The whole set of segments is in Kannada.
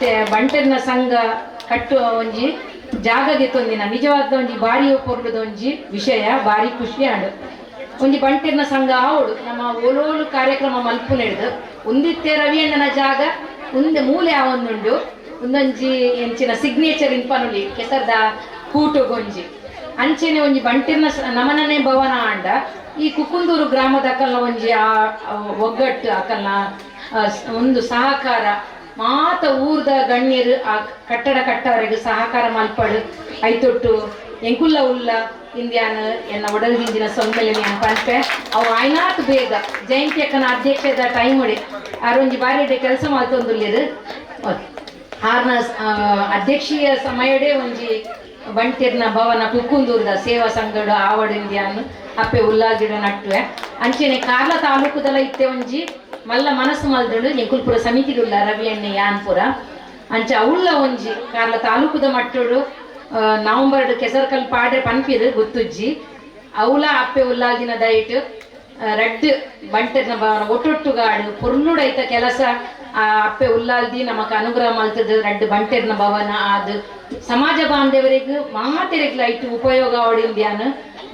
ಮತ್ತೆ ಬಂಟರ್ನ ಸಂಘ ಕಟ್ಟುವ ಒಂಜಿ ಜಾಗಗೆ ತೊಂದಿನ ನಿಜವಾದ ಒಂಜಿ ಬಾರಿ ಪೊರ್ಲುದ ಒಂಜಿ ವಿಷಯ ಬಾರಿ ಖುಷಿ ಆಡು ಒಂಜಿ ಬಂಟೆರ್ನ ಸಂಘ ಆವಡು ನಮ್ಮ ಓಲೋಲು ಕಾರ್ಯಕ್ರಮ ಮಲ್ಪು ನಡೆದು ಒಂದಿತ್ತೆ ರವಿಯಣ್ಣನ ಜಾಗ ಒಂದೆ ಮೂಲೆ ಆವೊಂದುಂಡು ಒಂದೊಂಜಿ ಎಂಚಿನ ಸಿಗ್ನೇಚರ್ ಇನ್ಪನುಲಿ ಕೆಸರ್ದ ಕೂಟು ಗೊಂಜಿ ಅಂಚೆನೆ ಒಂಜಿ ಬಂಟೆರ್ನ ನಮನನೆ ಭವನ ಆಂಡ ಈ ಕುಕುಂದೂರು ಗ್ರಾಮದ ಅಕಲ್ನ ಒಂಜಿ ಒಗ್ಗಟ್ಟು ಅಕಲ್ನ ಒಂದು ಸಹಕಾರ ಮಾತ ಊರ್ದ ಗಣ್ಯರು ಆ ಕಟ್ಟಡ ಕಟ್ಟವರೆಗೆ ಸಹಕಾರ ಮಲ್ಪಡು ಐತೊಟ್ಟು ಎಂಕುಲ್ಲ ಉಲ್ಲ ಇಂದ್ಯಾನ್ ಎನ್ನ ಒಡಲ್ಗಿಂಜಿನ ಸೊನ್ಮೆಲೆ ಪಂಪೆ ಅವು ಆಯ್ನಾತ್ ಬೇಗ ಜಯಂತಿ ಅಕ್ಕನ ಅಧ್ಯಕ್ಷದ ಟೈಮ್ ಹೊಡೆ ಆರೊಂಜಿ ಬಾರಿ ಕೆಲಸ ಮಾಡ್ತೊಂದುಲ್ಲೇರು ಆರ್ನ ಅಧ್ಯಕ್ಷೀಯ ಸಮಯಡೆ ಒಂಜಿ ಬಂಟೆರ್ನ ಭವನ ಕುಕ್ಕುಂದೂರ್ದ ಸೇವಾ ಸಂಘಡ ಆವಡ್ ಇಂದ್ಯಾನ್ ಅಪ್ಪೆ ಉಲ್ಲಾಗಿಡ ನಟ್ಟುವೆ ಅಂಚೆನೆ ಕಾರ್ಲ ತಾಲೂಕುದಲ ಇತ್ತೆ ಒಂಜಿ ಮಲ್ಲ ಮನಸ್ಸು ಮಲ್ದೊಂಡು ಎಂಕುಲ್ಪುರ ಸಮಿತಿಡುಲ್ಲ ರವಿಯಣ್ಣೆ ಯಾನ್ಪುರ ಅಂಚ ಅವಳ ಒಂಜಿ ಕಾರ್ಲ ತಾಲೂಕುದ ಮಟ್ಟೋಡು ನವಂಬರ್ ಕೆಸರ್ಕಲ್ ಪಾಡ್ರೆ ಪನ್ಪಿರು ಗೊತ್ತುಜ್ಜಿ ಅವಳ ಅಪ್ಪೆ ಉಲ್ಲಾಗಿನ ದಯಟ್ ರಡ್ಡ್ ಬಂಟೆರ್ನ ಭವನ ಒಟ್ಟೊಟ್ಟುಗಾಡು ಪೊರ್ಲುಡೈತ ಕೆಲಸ ಆ ಅಪ್ಪೆ ಉಲ್ಲಾಲ್ದಿ ನಮಕ್ ಅನುಗ್ರಹ ಮಲ್ತದ ರಡ್ಡ್ ಬಂಟೆರ್ನ ಭವನ ಆದ್ ಸಮಾಜ ಬಾಂಧವರಿಗೂ ಮಾತೆರೆಗ್ಲ ಐಟು ಉಪಯೋಗ ಅವಡಿಂದ್ಯಾನ್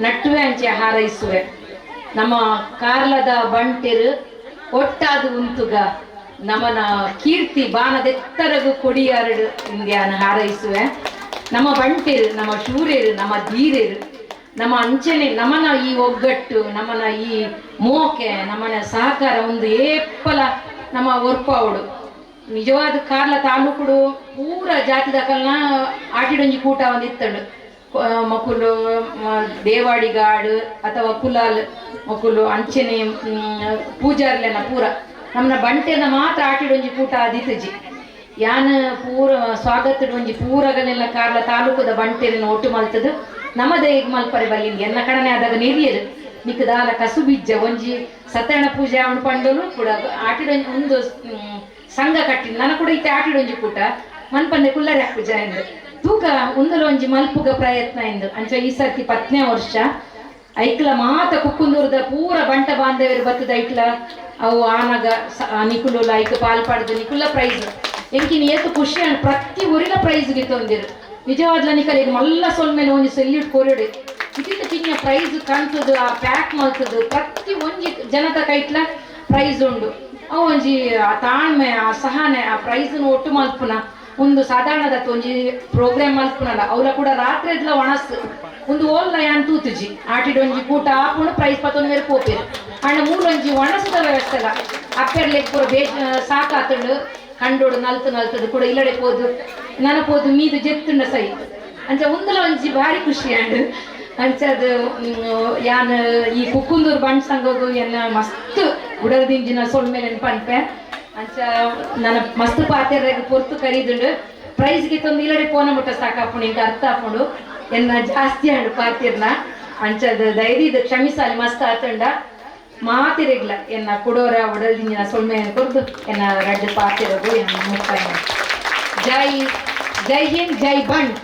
ನಟ್ಟುವೆ ಅಂಚೆ ಹಾರೈಸುವೆ ನಮ್ಮ ಕಾರ್ಲದ ಬಂಟೆರು ಒಟ್ಟಾದ ಉಂತುಗ ನಮ್ಮನ ಕೀರ್ತಿ ಬಾನದೆತ್ತರಗು ಕೊಡಿಯಾರಡು ಇಂದ್ಯಾನ ಹಾರೈಸುವೆ ನಮ್ಮ ಬಂಟೆರು ನಮ್ಮ ಶೂರ್ಯರು ನಮ್ಮ ಧೀರ್ಯರು ನಮ್ಮ ಅಂಚನೆ ನಮ್ಮನ ಈ ಒಗ್ಗಟ್ಟು ನಮ್ಮನ ಈ ಮೋಕೆ ನಮ್ಮನ ಸಹಕಾರ ಒಂದು ಏಪ್ಪಲ ನಮ್ಮ ಒರ್ಪಾವಡು ನಿಜವಾದ ಕಾರ್ಲ ತಾಲೂಕುಡು ಪೂರ ಜಾತಿದಕಲ್ನ ಆಟಿಡೊಂಜಿ ಕೂಟ ಒಂದಿತ್ತಂಡು ಮಕ್ಕಳು ದೇವಾಡಿಗಾಡು ಅಥವಾ ಕುಲಾಲ್ ಮಕ್ಕಳು ಅಂಚನೆ ಪೂಜಾರ್ಲೆನ ಪೂರ ನಮ್ಮನ ಬಂಟೆನ ಮಾತ್ರ ಆಟಿಡೊಂಜಿ ಕೂಟ ಆದಿತ್ತಜಿ ಯಾನ್ ಪೂರ ಸ್ವಾಗತದ ಒಂಜಿ ಪೂರಗನೆಲ್ಲ ಕಾರ್ಲ ತಾಲೂಕದ ಬಂಟೆನ ಒಟ್ಟು ಮಲ್ತದು ನಮ್ಮದೇ ಈಗ ಮಲ್ಪರೆ ಬಲ್ಲಿಂದ ಎನ್ನ ಕಡನೆ ಆದಾಗ ನೀರಿಯರು ಮಿಕ್ಕದಾಲ ಕಸು ಬಿಜ್ಜ ಒಂಜಿ ಸತ್ಯನಾರಾಯಣ ಪೂಜೆ ಅವನು ಪಂಡಲು ಕೂಡ ಆಟಿಡೊಂಜಿ ಒಂದು ಸಂಘ ಕಟ್ಟಿ ನನ್ನ ಕೂಡ ಇತ್ತೆ ಆಟಿಡೊಂಜಿ ಕೂಟ ಮನ್ಪಂದೆ ಕುಲ್ಲರೆ ಪೂಜಾ ಎಂದು ತೂಕ ಒಂದಲ ಒಂಜಿ ಮಲ್ಪುಗ ಪ್ರಯತ್ನ ಎಂದು ಅಂಚ ಈ ಸರ್ತಿ 10ನೇ ವರ್ಷ ಐಕ್ಲ ಮಾತ ಕುಕ್ಕುಂದೂರ್ದ ಪೂರ ಬಂಟ ಬಾಂಧವ್ಯರು ಬತ್ತದ ಐಕ್ಲ ಅವು ಆನಗ ನಿಕುಲುಲ ಐಕ್ ಪಾಲ್ಪಡ್ದು ನಿಕುಲ ಪ್ರೈಸ್ ಎಂಕಿನ ಏತು ಖುಷಿ ಅಂಡ್ ಪ್ರತಿ ಊರಿನ ಪ್ರೈಸ್ಗೆ ತೊಂದಿರು ನಿಜವಾದ್ಲ ನಿಕಲಿಗೆ ಮಲ್ಲ ಸೊಲ್ಮೇಲೆ ಒಂಜಿ ಸೆಲ್ಯೂಟ್ ಕೊರಡು ಇದಿತ್ತು ಚಿನ್ನ ಪ್ರೈಸ್ ಕಾಣ್ತದು ಆ ಪ್ಯಾಕ್ ಮಲ್ತದು ಪ್ರತಿ ಒಂಜಿ ಜನದ ಕೈಟ್ಲ ಪ್ರೈಸ್ ಉಂಡು ಅವು ಒಂಜಿ ಆ ತಾಳ್ಮೆ ಆ ಸಹನೆ ಆ ಪ್ರೈಸ್ನ ಒಟ್ಟು ಮಲ್ಪುನ ಒಂದು ಸಾಧಾರಣದ ಒಂಜಿ ಪ್ರೋಗ್ರಾಮ್ ಮಲ್ಪುನಲ್ಲ ಅವಳ ಕೂಡ ರಾತ್ರಿ ಎದ್ಲ ಒಣಸ್ ಒಂದು ಓಲ್ಲ ಯಾನ್ ತೂತುಜಿ ಆಟಿಡೊಂಜಿ ಕೂಟ ಹಾಕೊಂಡು ಪ್ರೈಸ್ 11 ಪೋಪೇರು ಅಣ್ಣ ಮೂಲೊಂಜಿ ಒಣಸದ ವ್ಯವಸ್ಥೆ ಅಲ್ಲ ಅಪ್ಪೆರ್ಲೆಗ್ ಪೂರ ಸಾಕಾತುಂಡು ಕಂಡೋಡು ನಲ್ತದು ಕೂಡ ಇಲ್ಲಡೆ ಪೋದು ನನಪೋದು ಮೀದು ಜೆತ್ತುಂಡ ಸೈ ಅಂಚ ಒಂದಲ ಒಂಜಿ ಭಾರಿ ಖುಷಿ ಅಂಡ್ ಅಂಚದು ಯಾನ್ ಈ ಕುಕ್ಕುಂದೂರು ಬಂಡ್ ಸಂಘಗೂ ಎನ್ನ ಮಸ್ತ್ ಉಡಲ್ದಿಂಜಿನ ಸೊಳ್ಮೇಲೆ ಪನ್ಪೆ ಅಂಚ ನನ್ನ ಮಸ್ತ್ ಪಾತೆರ್ರೆಗ್ ಪೊರ್ತು ಕರೀದುಂಡು ಪ್ರೈಸ್ಗೆ ತೊಂದು ಇಲ್ಲಡೆ ಪೋನ ಮುಟ್ಟ ಸಾಕಾಪುಂಡು ಇಂಕ ಅರ್ಥ ಆಪುಂಡು ಎನ್ನ ಜಾಸ್ತಿ ಅಂಡು ಪಾತೆರ್ನ ಅಂಚದ ಧೈರ್ಯದ ಕ್ಷಮಿಸಾಲಿ ಮಸ್ತ್ ಆತುಂಡ ಮಾತಿರೆಗ್ಲ ಎನ್ನ ಕುಡೋರ ಉಡಲ್ದಿಂಜಿನ ಸೊಳ್ಮೆಯನ್ನು ಕೊರ್ದು ಎನ್ನ ರಡ್ಡು ಪಾತೆರಗು ಎನ್ನ ಮುಕ್ತಾಯ ಜೈ ಹಿಂದ್ ಜೈ ಬಂಡ್.